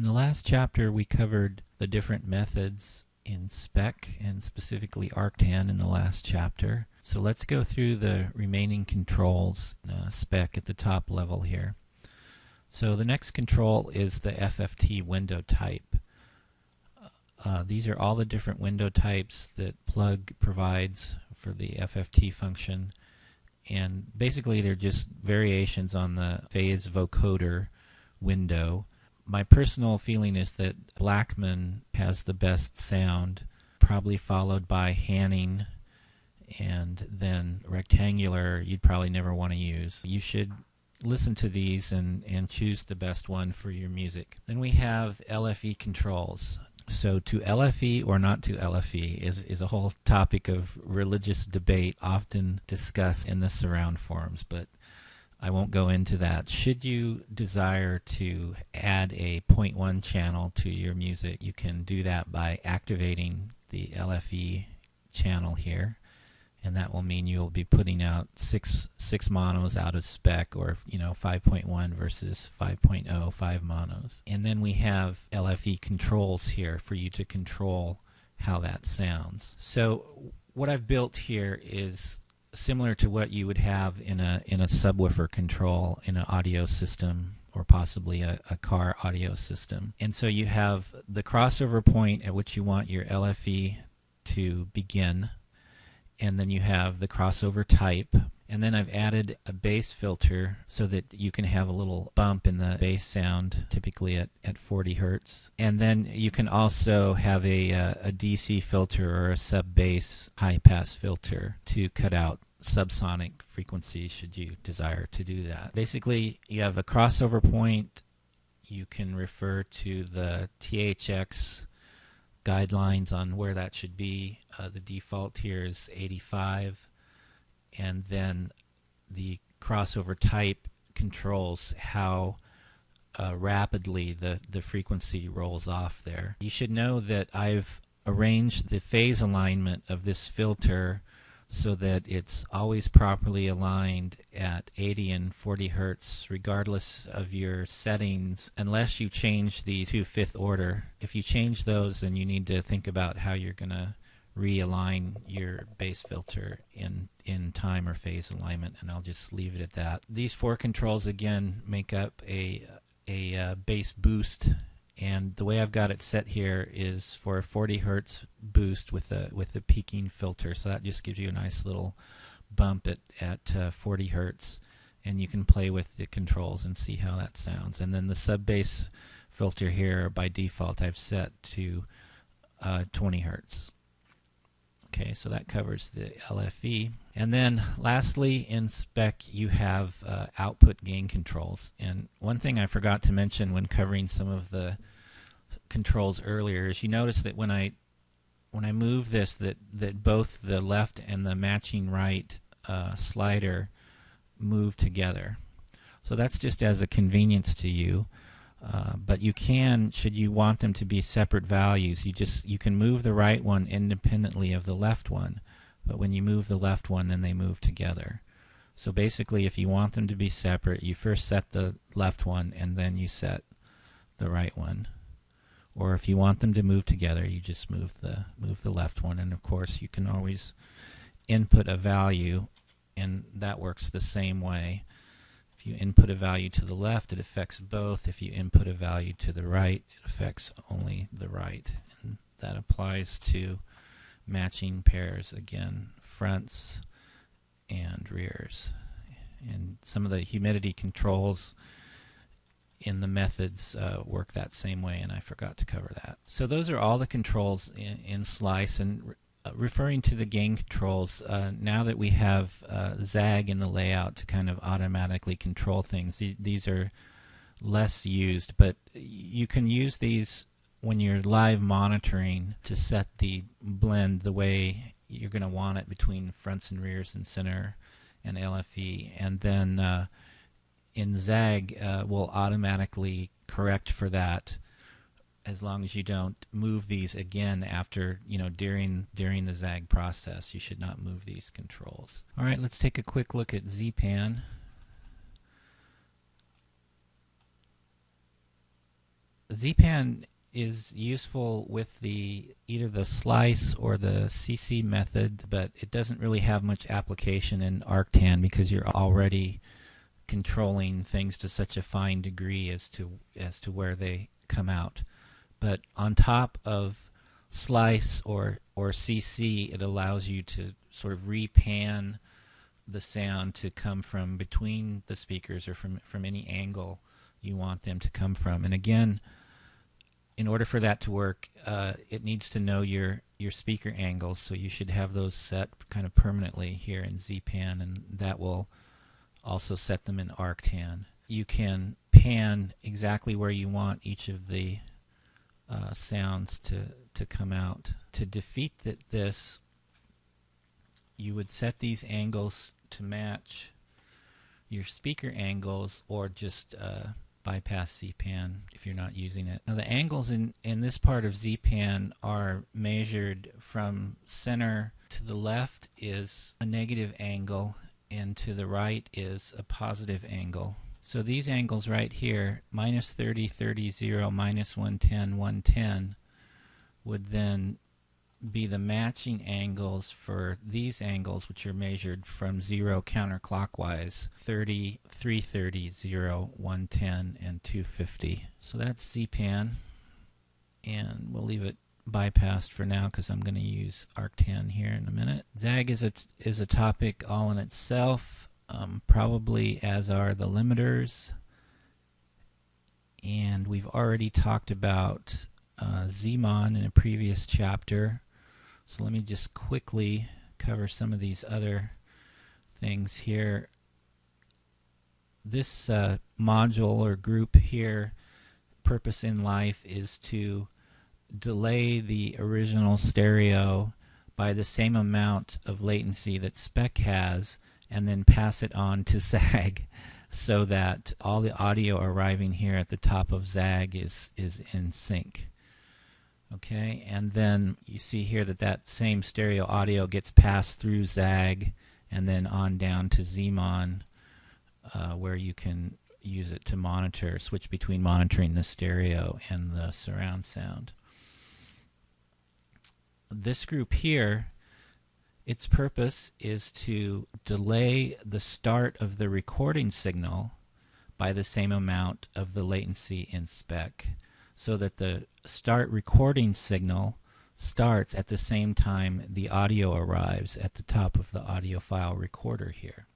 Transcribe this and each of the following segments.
In the last chapter we covered the different methods in SPEC and specifically Arctan in the last chapter. So let's go through the remaining controls in SPEC at the top level here. So the next control is the FFT window type. These are all the different window types that Plug provides for the FFT function, and basically they're just variations on the phase vocoder window. My personal feeling is that Blackman has the best sound, probably followed by Hanning, and then rectangular you'd probably never want to use. You should listen to these and choose the best one for your music. Then we have LFE controls. So to LFE or not to LFE is a whole topic of religious debate often discussed in the surround forums, but I won't go into that. Should you desire to add a 0.1 channel to your music, you can do that by activating the LFE channel here, and that will mean you'll be putting out six monos out of spec, or 5.1 versus 5.0, 5 monos. And then we have LFE controls here for you to control how that sounds. So what I've built here is similar to what you would have in a subwoofer control in an audio system, or possibly a car audio system. And so you have the crossover point at which you want your LFE to begin, and then you have the crossover type, and then I've added a bass filter so that you can have a little bump in the bass sound, typically at 40 hertz. And then you can also have a DC filter or a sub-bass high-pass filter to cut out subsonic frequencies should you desire to do that. Basically, you have a crossover point. You can refer to the THX guidelines on where that should be. The default here is 85, and then the crossover type controls how rapidly the frequency rolls off there. You should know that I've arranged the phase alignment of this filter so that it's always properly aligned at 80 and 40 hertz regardless of your settings, unless you change these to fifth order. If you change those, then you need to think about how you're going to realign your bass filter in time or phase alignment, and I'll just leave it at that. These four controls again make up a bass boost, and the way I've got it set here is for a 40 hertz boost with a peaking filter, so that just gives you a nice little bump at 40 hertz, and you can play with the controls and see how that sounds. And then the sub bass filter here by default I've set to 20 hertz. Okay, so that covers the LFE. And then lastly, in SPEC you have output gain controls. And one thing I forgot to mention when covering some of the controls earlier is you notice that when I move this, that both the left and the matching right slider move together. So that's just as a convenience to you. But you can, should you want them to be separate values, you can move the right one independently of the left one, but when you move the left one, then they move together. So basically, if you want them to be separate, you first set the left one and then you set the right one. Or if you want them to move together, you just move the left one. And of course, you can always input a value, and that works the same way. If you input a value to the left, it affects both. If you input a value to the right, it affects only the right. And that applies to matching pairs, again, fronts and rears. And some of the humidity controls in the methods work that same way, and I forgot to cover that. So those are all the controls in Slice. And referring to the gain controls, now that we have ZAG in the layout to kind of automatically control things, these are less used, but you can use these when you're live monitoring to set the blend the way you're going to want it between fronts and rears and center and LFE. And then in ZAG will automatically correct for that, as long as you don't move these again after, during the ZAG process. You should not move these controls. All right, let's take a quick look at ZPAN. ZPAN is useful with either the slice or the CC method, but it doesn't really have much application in Arctan because you're already controlling things to such a fine degree as to where they come out. But on top of slice or CC, it allows you to sort of repan the sound to come from between the speakers or from any angle you want them to come from. And again, in order for that to work, it needs to know your speaker angles, so you should have those set kind of permanently here in ZPAN, and that will also set them in Arctan. You can pan exactly where you want each of the sounds to come out. To defeat this, you would set these angles to match your speaker angles, or just bypass ZPAN if you're not using it. Now the angles in this part of ZPAN are measured from center to the left is a negative angle, and to the right is a positive angle. So these angles right here, minus 30, 30, 0, minus 110, 110, would then be the matching angles for these angles, which are measured from 0 counterclockwise: 30, 330, 0, 110, and 250. So that's ZPAN, and we'll leave it bypassed for now because I'm going to use Arctan here in a minute. ZAG is a topic all in itself, probably as are the limiters, and we've already talked about Zmon in a previous chapter. So let me just quickly cover some of these other things here. This module or group here, purpose in life, is to delay the original stereo by the same amount of latency that SPEC has, and then pass it on to ZAG so that all the audio arriving here at the top of ZAG is in sync. Okay, and then you see here that same stereo audio gets passed through ZAG and then on down to Zmon, where you can use it to monitor, switch between monitoring the stereo and the surround sound. This group here, its purpose is to delay the start of the recording signal by the same amount of the latency in SPEC, so that the start recording signal starts at the same time the audio arrives at the top of the audio file recorder here.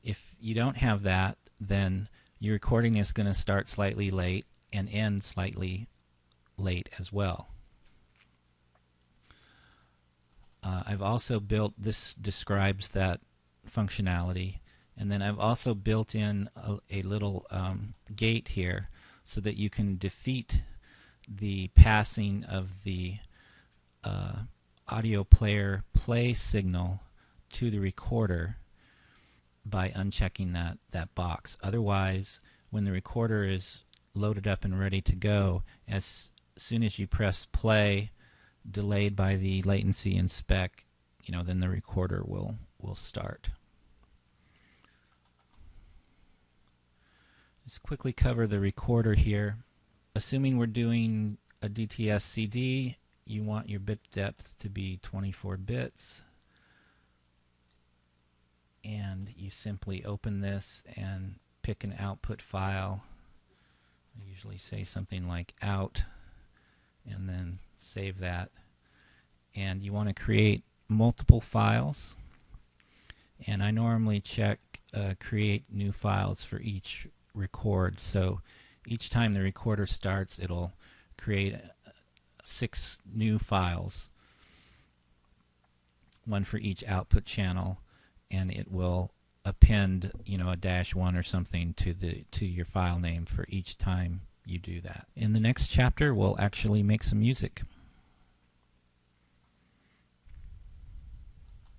If you don't have that, then your recording is going to start slightly late and end slightly late as well. I've also built, this describes that functionality, and then I've also built in a little gate here so that you can defeat the passing of the audio player play signal to the recorder by unchecking that box. Otherwise, when the recorder is loaded up and ready to go, as soon as you press play, delayed by the latency in SPEC, then the recorder will start. Just quickly cover the recorder here. Assuming we're doing a DTS CD, you want your bit depth to be 24 bits. And you simply open this and pick an output file. I usually say something like out, and then save that. And you want to create multiple files. And I normally check create new files for each record. So each time the recorder starts, it'll create 6 new files, one for each output channel, and it will append, a -1 or something to your file name for each time you do that. In the next chapter, we'll actually make some music.